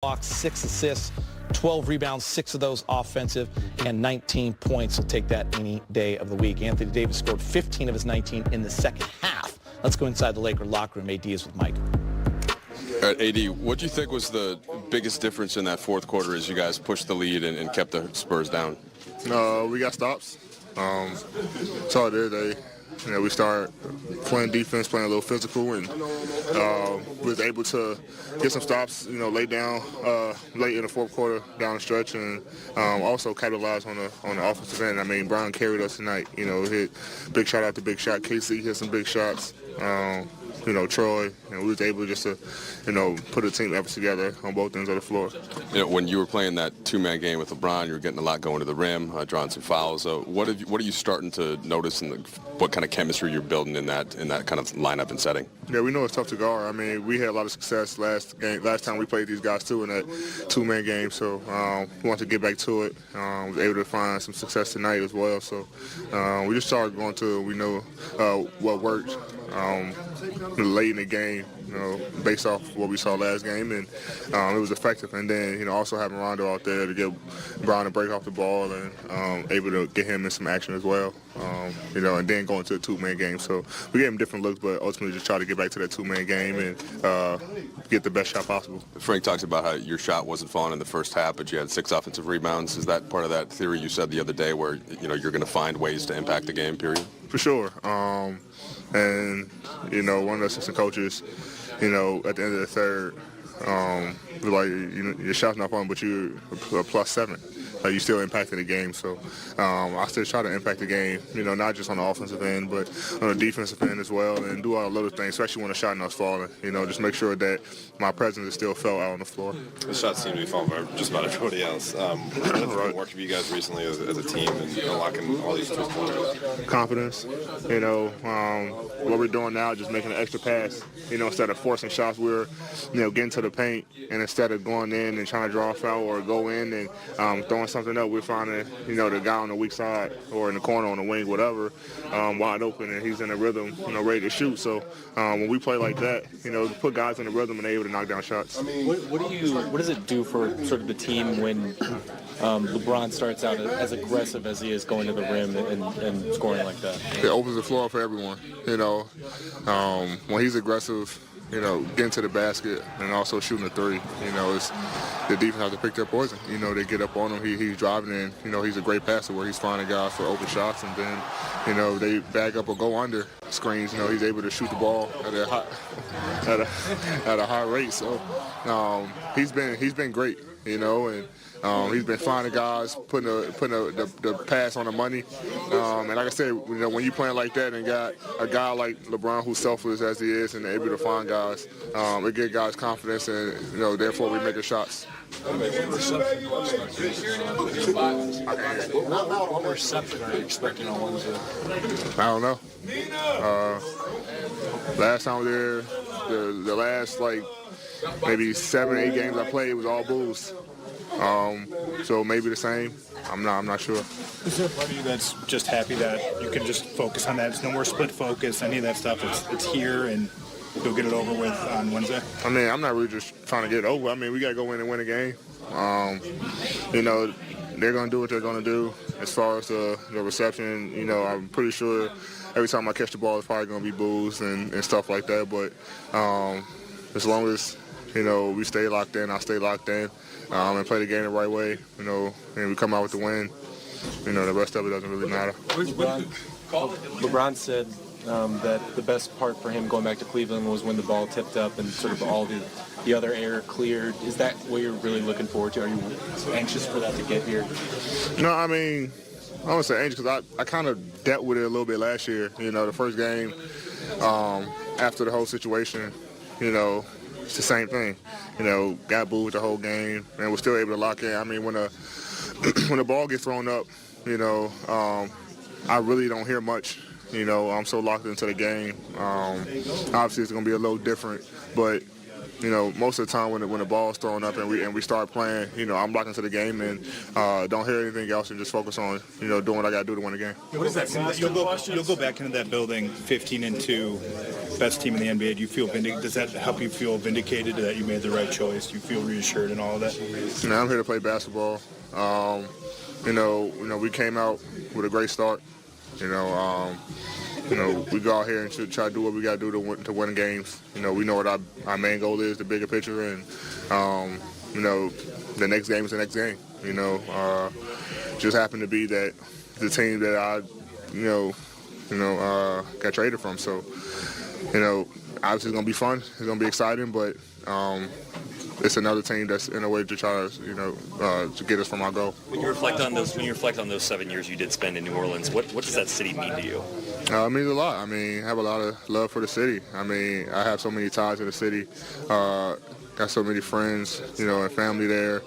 blocks, 6 assists, 12 rebounds, 6 of those offensive, and 19 points. He'll take that any day of the week. Anthony Davis scored 15 of his 19 in the second half. Let's go inside the Laker locker room. AD is with Mike. All right, AD, what do you think was the biggest difference in that fourth quarter as you guys pushed the lead and kept the Spurs down? We got stops. That's all it is. We started playing defense, playing a little physical, and we was able to get some stops, lay down late in the fourth quarter down the stretch, and also capitalize on the offensive end. I mean, Brown carried us tonight. Hit big shot after big shot. KC hit some big shots. Troy, we was able just to, put a team effort together on both ends of the floor. When you were playing that two-man game with LeBron, you were getting a lot going to the rim, drawing some fouls. What are you starting to notice in what kind of chemistry you're building in that kind of lineup and setting? Yeah, we know it's tough to guard. I mean, we had a lot of success last time we played these guys too in that two-man game. So we want to get back to it. Was able to find some success tonight as well. So we just started going to. We know what worked. Late in the game, based off what we saw last game, and it was effective. And then, also having Rondo out there to get Brown to break off the ball and able to get him in some action as well, and then going to a two-man game. So we gave him different looks, but ultimately just try to get back to that two-man game and get the best shot possible. Frank talks about how your shot wasn't falling in the first half, but you had 6 offensive rebounds. Is that part of that theory you said the other day where, you're going to find ways to impact the game, period? For sure. And, one of the assistant coaches, at the end of the third, was like, your shot's not falling, but you're a +7. Like, you still impacting the game. So I still try to impact the game, not just on the offensive end, but on the defensive end as well, and do all the little things, especially when the shot not falling. Just make sure that my presence is still felt out on the floor. The shots seem to be falling for just about everybody else. What has been working for you guys recently as a team and unlocking all these three-pointers? Confidence. What we're doing now is just making an extra pass. Instead of forcing shots, we're, getting to the paint, and instead of going in and trying to draw a foul or go in and throwing something up, we're finding, the guy on the weak side or in the corner on the wing, whatever, wide open, and he's in a rhythm, ready to shoot. So when we play like that, put guys in the rhythm and they're able to knock down shots. What does it do for sort of the team when LeBron starts out as aggressive as he is going to the rim and scoring like that? It opens the floor for everyone. When he's aggressive, getting to the basket and also shooting a three, it's the defense has to pick their poison. They get up on him. He's driving in. He's a great passer where he's finding guys for open shots, and then, they back up or go under screens. He's able to shoot the ball at a high rate. So he's been great. And he's been finding guys, putting the pass on the money. And like I said, when you playing like that and got a guy like LeBron who's selfless as he is and able to find guys, it gives guys confidence, and therefore we make the shots. What reception are you expecting on Wednesday? I don't know. Last time we were there, the last maybe 7 or 8 games I played, it was all Bulls. So maybe the same. I'm not sure. Is there a part of you that's just happy that you can just focus on that? It's no more split focus, any of that stuff. It's here, and you'll get it over with on Wednesday? I mean, I'm not really just trying to get it over. I mean, we got to go in and win a game. They're going to do what they're going to do. As far as the reception, I'm pretty sure every time I catch the ball, it's probably going to be boos and stuff like that. But as long as, we stay locked in, I stay locked in. And play the game the right way, and we come out with the win. The rest of it doesn't really matter. LeBron said that the best part for him going back to Cleveland was when the ball tipped up and sort of all the other air cleared. Is that what you're really looking forward to? Are you anxious for that to get here? No, I mean, I don't say anxious because I kind of dealt with it a little bit last year. The first game after the whole situation, it's the same thing. Got booed the whole game and was still able to lock in. I mean, when the ball gets thrown up, I really don't hear much. I'm so locked into the game. Obviously, it's going to be a little different, but most of the time when the ball's thrown up and we start playing, I'm locked into the game and don't hear anything else and just focus on, doing what I got to do to win the game. What is that? You'll go back into that building 15-2. best team in the NBA. Do you feel does that help you feel vindicated that you made the right choice? Do you feel reassured and all of that? I'm here to play basketball. We came out with a great start. We go out here and try to do what we got to do to win games. We know what our main goal is, the bigger picture, and the next game is the next game. Just happened to be that the team that I got traded from. So, obviously it's gonna be fun. It's gonna be exciting, but it's another team that's in a way to try to, to get us from our goal. When you reflect on those 7 years you did spend in New Orleans, what does that city mean to you? It means a lot. I have a lot of love for the city. I have so many ties to the city. Got so many friends, and family there.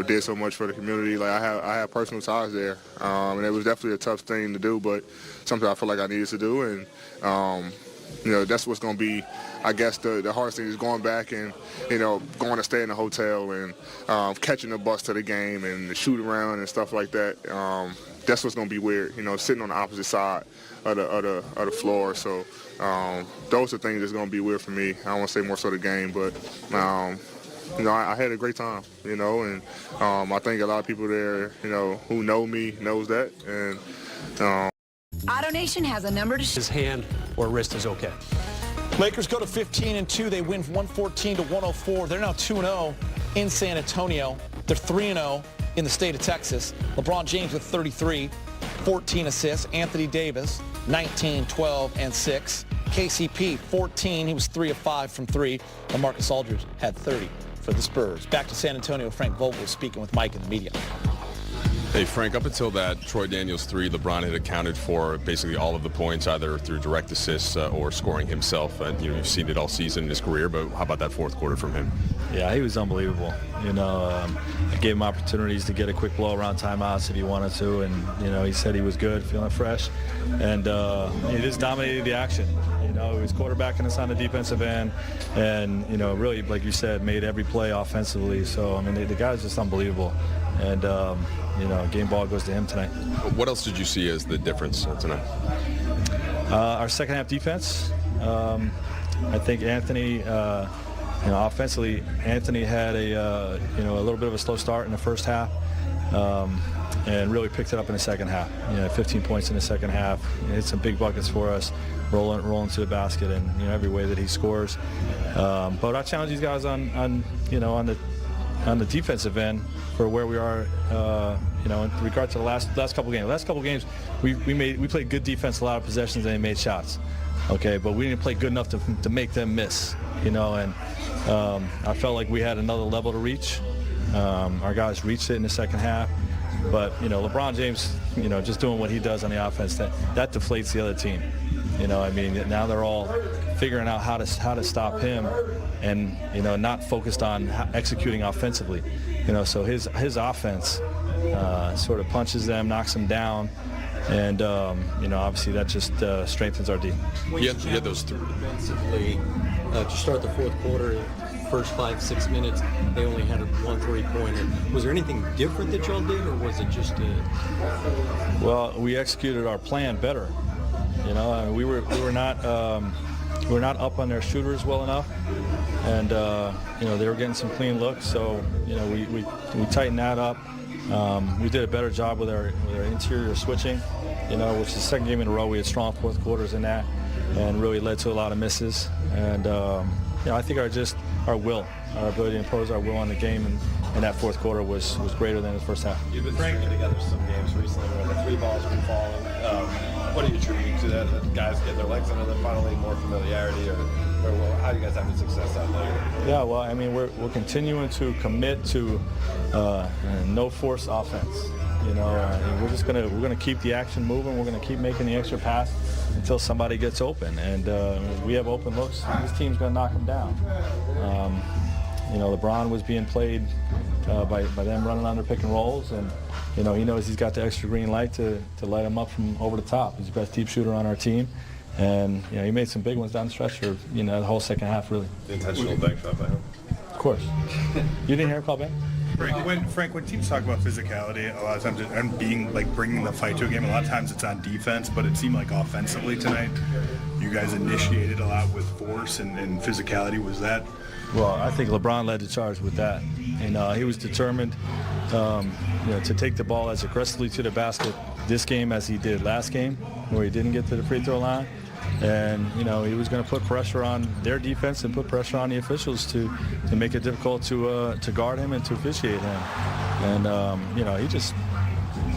Did so much for the community. Like I have personal ties there, and it was definitely a tough thing to do, but something I feel like I needed to do, and that's what's going to be, I guess, the hardest thing is going back and going to stay in a hotel and catching the bus to the game and the shoot around and stuff like that. That's what's going to be weird, sitting on the opposite side of the floor. So those are things that's going to be weird for me. I don't want to say more so the game, but. I had a great time, and I think a lot of people there, who know me knows that. And AutoNation has a number to his hand or wrist is okay. Lakers go to 15-2. They win 114-104. They're now 2-0 in San Antonio. They're 3-0 in the state of Texas. LeBron James with 33, 14 assists. Anthony Davis, 19, 12, and 6. KCP, 14. He was 3 of 5 from 3. And Marcus Aldridge had 30 for the Spurs. Back to San Antonio, Frank Vogel speaking with Mike in the media. Hey, Frank, up until that Troy Daniels 3, LeBron had accounted for basically all of the points, either through direct assists or scoring himself. You've seen it all season in his career, but how about that fourth quarter from him? Yeah, he was unbelievable. I gave him opportunities to get a quick blow around timeouts if he wanted to, and, he said he was good, feeling fresh, and he just dominated the action. He was quarterbacking us on the defensive end, and, really, like you said, made every play offensively. So, the guy's just unbelievable. And, game ball goes to him tonight. What else did you see as the difference tonight? Our second half defense. I think Anthony, offensively, Anthony had a little bit of a slow start in the first half, and really picked it up in the second half. 15 points in the second half. Hit some big buckets for us, rolling to the basket, and every way that he scores. But I challenge these guys on the defensive end for where we are, in regard to the last couple games. The last couple games, we played good defense, a lot of possessions, and they made shots. Okay, but we didn't play good enough to make them miss. And I felt like we had another level to reach. Our guys reached it in the second half, but LeBron James, just doing what he does on the offense, that deflates the other team. Now they're all figuring out how to stop him, and not focused on executing offensively. So his offense sort of punches them, knocks them down, and obviously that just strengthens our D. You had those three. Defensively, to start the fourth quarter, first 5-6 minutes, they only had a 1 3-pointer. Was there anything different that y'all did, or was it just Well, we executed our plan better. We were not up on their shooters well enough, and they were getting some clean looks. So we tightened that up. We did a better job with our interior switching. Which is the second game in a row we had strong fourth quarters in that, and really led to a lot of misses. And I think our will, our ability to impose our will on the game, and that fourth quarter was greater than the first half. You've been stringing together some games recently where the three balls have been falling. What do you attribute to that? That guys get their legs under them finally, more familiarity, or how do you guys having success out there? Yeah, well, we're continuing to commit to no force offense. We're gonna keep the action moving. We're gonna keep making the extra pass until somebody gets open, and we have open looks. This team's gonna knock them down. LeBron was being played by them running on their pick and rolls, and he knows he's got the extra green light to light him up from over the top. He's the best deep shooter on our team, and he made some big ones down the stretch for the whole second half, really. The intentional bank shot by him. Of course. You didn't hear a call back? Frank, when teams talk about physicality, a lot of times, and bringing the fight to a game, a lot of times it's on defense, but it seemed like offensively tonight, you guys initiated a lot with force and physicality. Was that? Well, I think LeBron led the charge with that, and he was determined, to take the ball as aggressively to the basket this game as he did last game, where he didn't get to the free throw line. And, he was going to put pressure on their defense and put pressure on the officials to make it difficult to guard him and to officiate him. And,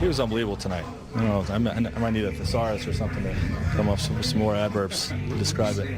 he was unbelievable tonight. I might need a thesaurus or something to come up with some more adverbs to describe it.